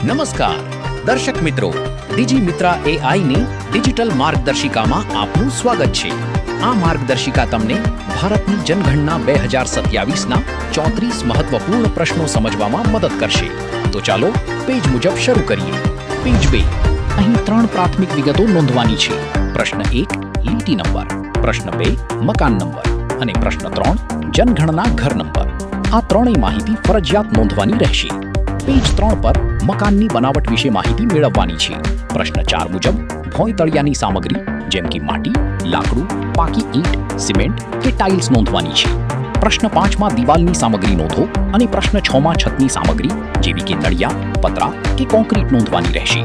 નમસ્કાર દર્શક મિત્રો, ડિજીમિત્રા AI ની ડિજિટલ માર્ગદર્શિકામાં આપનું સ્વાગત છે। આ માર્ગદર્શિકા તમને ભારતની જનગણના 2027ના 34 મહત્વપૂર્ણ પ્રશ્નો સમજવામાં મદદ કરશે। તો ચાલો પેજ મુજબ શરૂ કરીએ। પેજ 2, અહીં 3 પ્રાથમિક વિગતો નોંધવાની છે। પ્રશ્ન 1 લીટી નંબર, પ્રશ્ન 2 મકાન નંબર અને પ્રશ્ન 3 જનગણના ઘર નંબર। આ ત્રણેય માહિતી ફરજિયાત નોંધવાની રહેશે। પેજ 3 પર મકાનની બનાવટ વિશે માહિતી મેળવવાની છે। પ્રશ્ન 4 મુજબ ભોંયતળિયાની સામગ્રી જેમ કે માટી, લાકડું, પાકી ઈંટ, સિમેન્ટ કે ટાઇલ્સ નોંધવાની છે। પ્રશ્ન 5 માં દિવાલની સામગ્રી નોંધો અને પ્રશ્ન 6 માં છતની સામગ્રી જેવી કે નળિયા, પતરા કે કોન્ક્રીટ નોંધવાની રહેશે।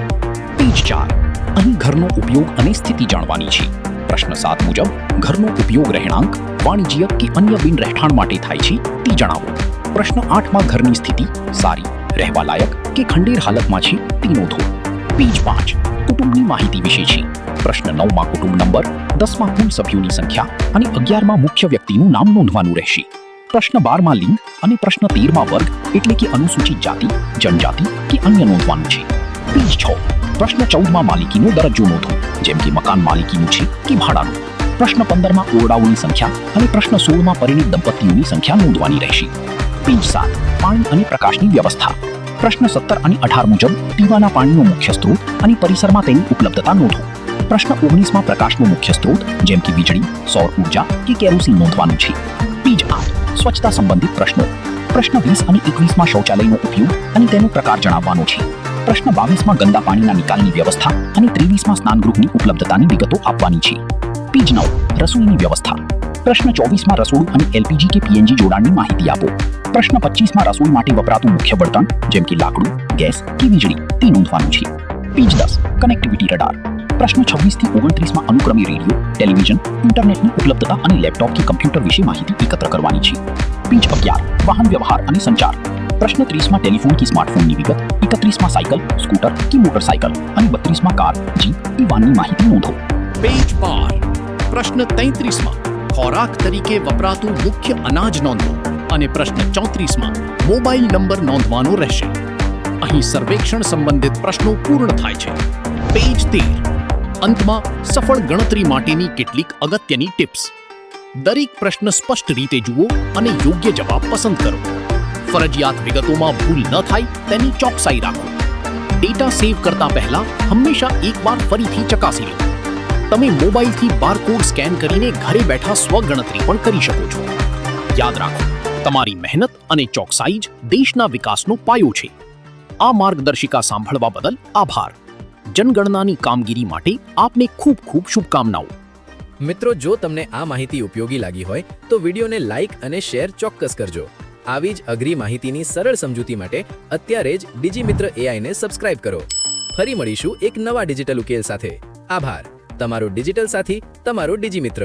પેજ 4 અહીં ઘરનો ઉપયોગ અને સ્થિતિ જાણવાની છે। પ્રશ્ન 7 મુજબ ઘરનો ઉપયોગ રહેણાંક, વાણિજ્ય કે અન્ય બિન રહેઠાણ માટે થાય છે તે જણાવો। પ્રશ્ન 8 માં ઘરની સ્થિતિ સારી, રહેવા લાયક કે ખંડેર હાલતમાં છે તે નોંધો। પેજ 5 કુટુંબની માહિતી વિશે છે। પ્રશ્ન 9 માં કુટુંબ નંબર, 10 માં કુલ સભ્યોની સંખ્યા અને 11 માં મુખ્ય વ્યક્તિનું નામ નોંધવાનું રહેશે। પ્રશ્ન 12 માં લિંગ અને પ્રશ્ન 13 માં વર્ગ એટલે કે અનુસૂચિત જાતિ, જનજાતિ કે અન્ય નોંધવાનું છે। પેજ 6 પ્રશ્ન 14 માં માલિકીનો દરજ્જો નોંધો, જેમ કે મકાન માલિકીનું છે કે ભાડાનું। પ્રશ્ન 15 માં ઓરડાઓની સંખ્યા અને પ્રશ્ન 16 માં પરિણીત દંપતીઓની સંખ્યા નોંધવાની રહેશે। પેજ 7 પાણી અને પ્રકાશની વ્યવસ્થા, પ્રશ્ન 17 અને 18 મુજબ પીવાના પાણીનો મુખ્ય સ્ત્રોત અને પરિસરમાં તેની ઉપલબ્ધતા નોંધો। પ્રશ્ન 19 માં પ્રકાશનો મુખ્ય સ્ત્રોત જેમ કે વીજળી, સૌર ઉર્જા કે કેરોસીન નોંધવાનું છે। પેજ 8 સ્વચ્છતા સંબંધિત પ્રશ્નો, પ્રશ્ન 20 અને 21 માં શૌચાલયનો ઉપયોગ અને તેનો પ્રકાર જણાવવાનો છે। પ્રશ્ન 22 માં ગંદા પાણીના નિકાલની વ્યવસ્થા અને 23 માં સ્નાનગૃહની ઉપલબ્ધતાની વિગતો આપવાની છે। પેજ 9 રસોઈની વ્યવસ્થા, પ્રશ્ન 24 માં રસોડું અને LPG કે PNG જોડાણની માહિતી આપો। પ્રશ્ન 25 માં રસોઈ માટે વપરાતું મુખ્ય બળતણ જેમ કે લાકડું, ગેસ કે વીજળી તે નોંધવાનું છે। પેજ 10 કનેક્ટિવિટી રડાર, પ્રશ્ન 26 થી 29 માં અનુક્રમે રેડિયો, ટેલિવિઝન, ઇન્ટરનેટની ઉપલબ્ધતા અને લેપટોપ કે કમ્પ્યુટર વિશે માહિતી એકત્ર કરવાની છે। પેજ 11 વાહન વ્યવહાર અને સંચાર, પ્રશ્ન 30 માં ટેલિફોન કે સ્માર્ટફોનની વિગત, 31 માં સાયકલ, સ્કૂટર કે મોટરસાયકલ અને 32 માં કાર, જીપ કે વાનની માહિતી નોંધો। પેજ 12 પ્રશ્ન 33 માં ખોરાક તરીકે વપરાતું મુખ્ય અનાજ નોંધો અને પ્રશ્ન 34 માં મોબાઈલ નંબર નોંધવાનો રહેશે। અહીં સર્વેક્ષણ સંબંધિત પ્રશ્નો પૂર્ણ થાય છે। પેજ 13 અંતમાં સફળ ગણતરી માટેની કેટલીક અગત્યની ટિપ્સ, દરેક પ્રશ્ન સ્પષ્ટ રીતે જુઓ અને યોગ્ય જવાબ પસંદ કરો। ફરજિયાત વિગતોમાં ભૂલ ન થાય તેની ચોકસાઈ રાખો। ડેટા સેવ કરતા પહેલા હંમેશા એકવાર ફરીથી ચકાસી લો। તમે મોબાઈલથી બારકોડ સ્કેન કરીને ઘરે બેઠા સ્વગણતરી પણ કરી શકો છો। યાદ રાખો, તમારી મહેનત અને ચોકસાઈ જ દેશના વિકાસનો પાયો છે। આ માર્ગદર્શિકા સાંભળવા બદલ આભાર। જનગણનાની કામગીરી માટે આપને ખૂબ ખૂબ શુભકામનાઓ। મિત્રો, જો તમને આ માહિતી ઉપયોગી લાગી હોય તો વિડીયોને લાઇક અને શેર ચોક્કસ કરજો। આવી જ અઘરી માહિતીની સરળ સમજૂતી માટે અત્યારે જ ડિજીમિત્ર AI ને સબસ્ક્રાઇબ કરો। ફરી મળીશું એક નવા ડિજિટલ ઉકેલ સાથે। આભાર। તમારો ડિજિટલ સાથી, તમારો ડિજીમિત્ર।